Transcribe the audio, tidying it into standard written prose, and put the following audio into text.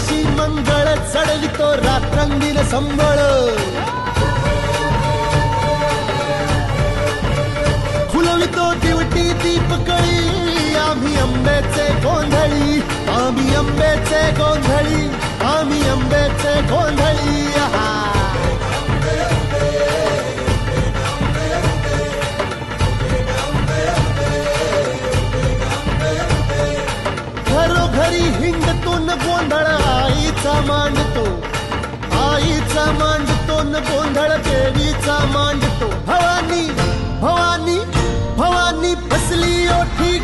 दिवशी मंगळ चढवितो रात्रंगीन संबळ फुलवितो दिवटी दीपकळी आम्ही अंब्याचे गोंधळी आम्ही अंब्याचे गोंधळी आम्ही अंब्याचे गोंधळी घरोघरी हिंडतो न गोंधळ आईचा मांडतो न गोंधळ देवीचा मांडतो भवानी भवानी भवानी बसली ओठी